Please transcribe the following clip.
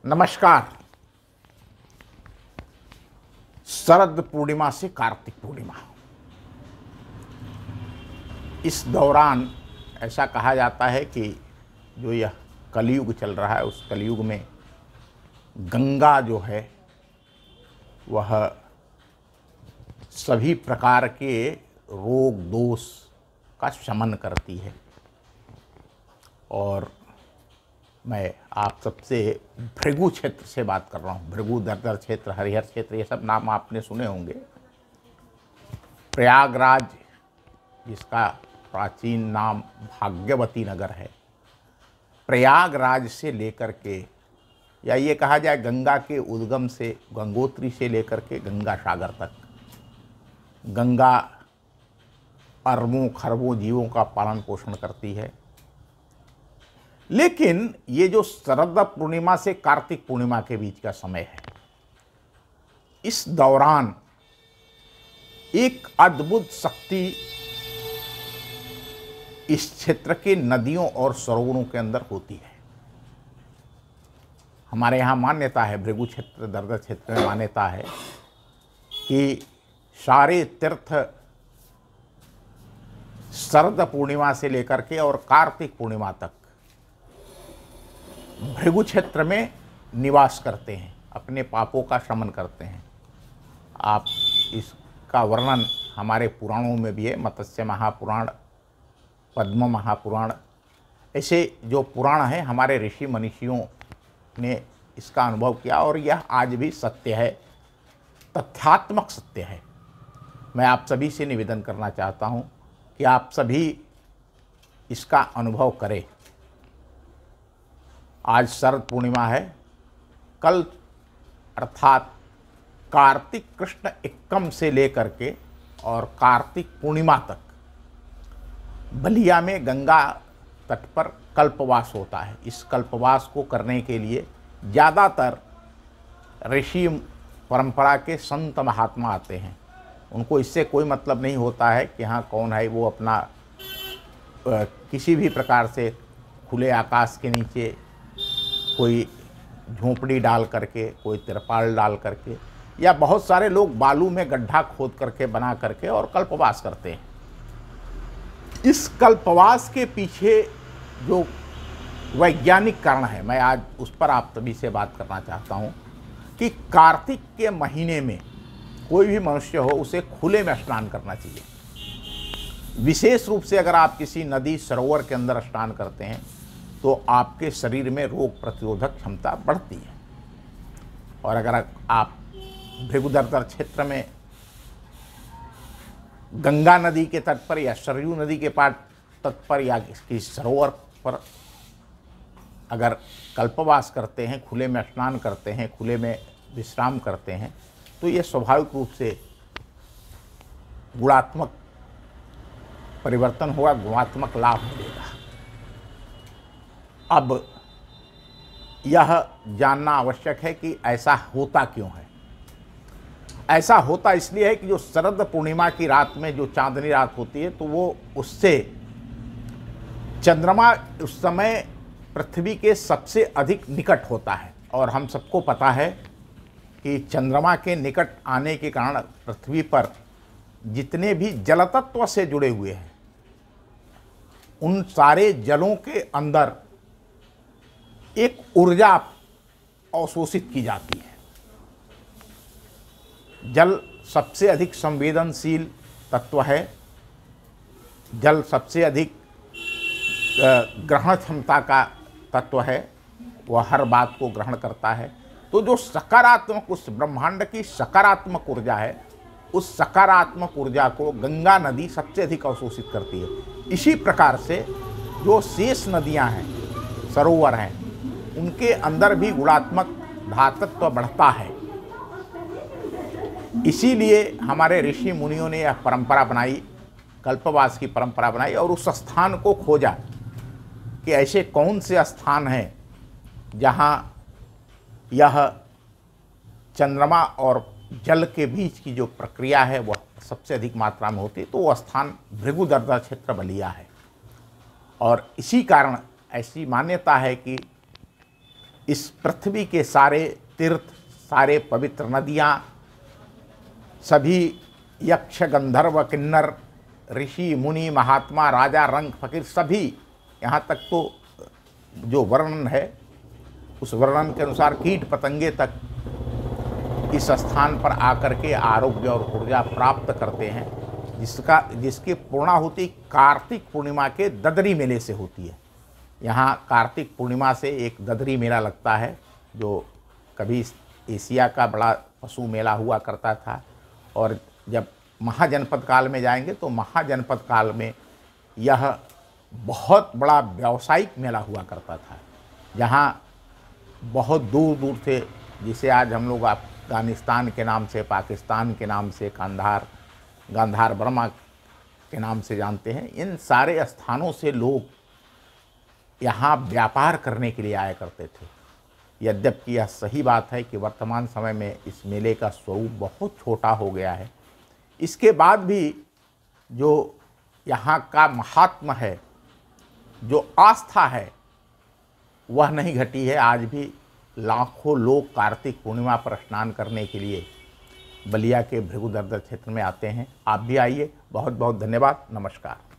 नमस्कार। शरद पूर्णिमा से कार्तिक पूर्णिमा, इस दौरान ऐसा कहा जाता है कि जो यह कलयुग चल रहा है उस कलयुग में गंगा जो है वह सभी प्रकार के रोग दोष का शमन करती है। और मैं आप सबसे भृगु क्षेत्र से बात कर रहा हूँ। भृगु, दरदर क्षेत्र, हरिहर क्षेत्र, ये सब नाम आपने सुने होंगे। प्रयागराज, जिसका प्राचीन नाम भाग्यवती नगर है, प्रयागराज से लेकर के, या ये कहा जाए गंगा के उद्गम से, गंगोत्री से लेकर के गंगा सागर तक, गंगा अरबों खरबों जीवों का पालन पोषण करती है। लेकिन ये जो शरद पूर्णिमा से कार्तिक पूर्णिमा के बीच का समय है, इस दौरान एक अद्भुत शक्ति इस क्षेत्र के नदियों और सरोवरों के अंदर होती है। हमारे यहाँ मान्यता है, भृगु क्षेत्र, दरदर क्षेत्र में मान्यता है कि सारे तीर्थ शरद पूर्णिमा से लेकर के और कार्तिक पूर्णिमा तक भृगु क्षेत्र में निवास करते हैं, अपने पापों का शमन करते हैं। आप इसका वर्णन हमारे पुराणों में भी है, मत्स्य महापुराण, पद्म महापुराण, ऐसे जो पुराण हैं हमारे ऋषि मनीषियों ने इसका अनुभव किया और यह आज भी सत्य है, तथ्यात्मक सत्य है। मैं आप सभी से निवेदन करना चाहता हूँ कि आप सभी इसका अनुभव करें। आज शरद पूर्णिमा है, कल अर्थात कार्तिक कृष्ण एक्कम से लेकर के और कार्तिक पूर्णिमा तक बलिया में गंगा तट पर कल्पवास होता है। इस कल्पवास को करने के लिए ज़्यादातर ऋषि परंपरा के संत महात्मा आते हैं। उनको इससे कोई मतलब नहीं होता है कि हाँ कौन है, वो अपना किसी भी प्रकार से खुले आकाश के नीचे कोई झोंपड़ी डाल करके, कोई तिरपाल डाल करके, या बहुत सारे लोग बालू में गड्ढा खोद करके बना करके और कल्पवास करते हैं। इस कल्पवास के पीछे जो वैज्ञानिक कारण है, मैं आज उस पर आप सभी से बात करना चाहता हूँ कि कार्तिक के महीने में कोई भी मनुष्य हो उसे खुले में स्नान करना चाहिए। विशेष रूप से अगर आप किसी नदी सरोवर के अंदर स्नान करते हैं तो आपके शरीर में रोग प्रतिरोधक क्षमता बढ़ती है। और अगर आप भृगुदरदर क्षेत्र में गंगा नदी के तट पर या सरयू नदी के तट पर या किसी सरोवर पर अगर कल्पवास करते हैं, खुले में स्नान करते हैं, खुले में विश्राम करते हैं, तो ये स्वाभाविक रूप से गुणात्मक परिवर्तन होगा, गुणात्मक लाभ मिलेगा। अब यह जानना आवश्यक है कि ऐसा होता क्यों है। ऐसा होता इसलिए है कि जो शरद पूर्णिमा की रात में जो चांदनी रात होती है, तो वो उससे चंद्रमा उस समय पृथ्वी के सबसे अधिक निकट होता है। और हम सबको पता है कि चंद्रमा के निकट आने के कारण पृथ्वी पर जितने भी जल तत्व से जुड़े हुए हैं, उन सारे जलों के अंदर एक ऊर्जा अवशोषित की जाती है। जल सबसे अधिक संवेदनशील तत्व है, जल सबसे अधिक ग्रहण क्षमता का तत्व है, वह हर बात को ग्रहण करता है। तो जो सकारात्मक, उस ब्रह्मांड की सकारात्मक ऊर्जा है, उस सकारात्मक ऊर्जा को गंगा नदी सबसे अधिक अवशोषित करती है। इसी प्रकार से जो शेष नदियां हैं, सरोवर हैं, उनके अंदर भी गुणात्मक धातत्व बढ़ता है। इसीलिए हमारे ऋषि मुनियों ने यह परंपरा बनाई, कल्पवास की परंपरा बनाई, और उस स्थान को खोजा कि ऐसे कौन से स्थान हैं जहाँ यह चंद्रमा और जल के बीच की जो प्रक्रिया है वह सबसे अधिक मात्रा में होती है। तो वो स्थान भृगुदरदर क्षेत्र बलिया है। और इसी कारण ऐसी मान्यता है कि इस पृथ्वी के सारे तीर्थ, सारे पवित्र नदियाँ, सभी यक्ष, गंधर्व, किन्नर, ऋषि, मुनि, महात्मा, राजा, रंग, फकीर, सभी, यहाँ तक तो जो वर्णन है उस वर्णन के अनुसार कीट पतंगे तक इस स्थान पर आकर के आरोग्य और ऊर्जा प्राप्त करते हैं, जिसकी पूर्णाहुति कार्तिक पूर्णिमा के ददरी मेले से होती है। यहाँ कार्तिक पूर्णिमा से एक ददरी मेला लगता है, जो कभी एशिया का बड़ा पशु मेला हुआ करता था, और जब महाजनपद काल में जाएंगे तो महाजनपद काल में यह बहुत बड़ा व्यावसायिक मेला हुआ करता था, जहाँ बहुत दूर दूर से, जिसे आज हम लोग अफगानिस्तान के नाम से, पाकिस्तान के नाम से, गांधार बर्मा के नाम से जानते हैं, इन सारे स्थानों से लोग यहाँ व्यापार करने के लिए आया करते थे। यद्यपि यह सही बात है कि वर्तमान समय में इस मेले का स्वरूप बहुत छोटा हो गया है, इसके बाद भी जो यहाँ का महात्मा है, जो आस्था है, वह नहीं घटी है। आज भी लाखों लोग कार्तिक पूर्णिमा पर स्नान करने के लिए बलिया के भृगुदर्द क्षेत्र में आते हैं। आप भी आइए। बहुत बहुत धन्यवाद। नमस्कार।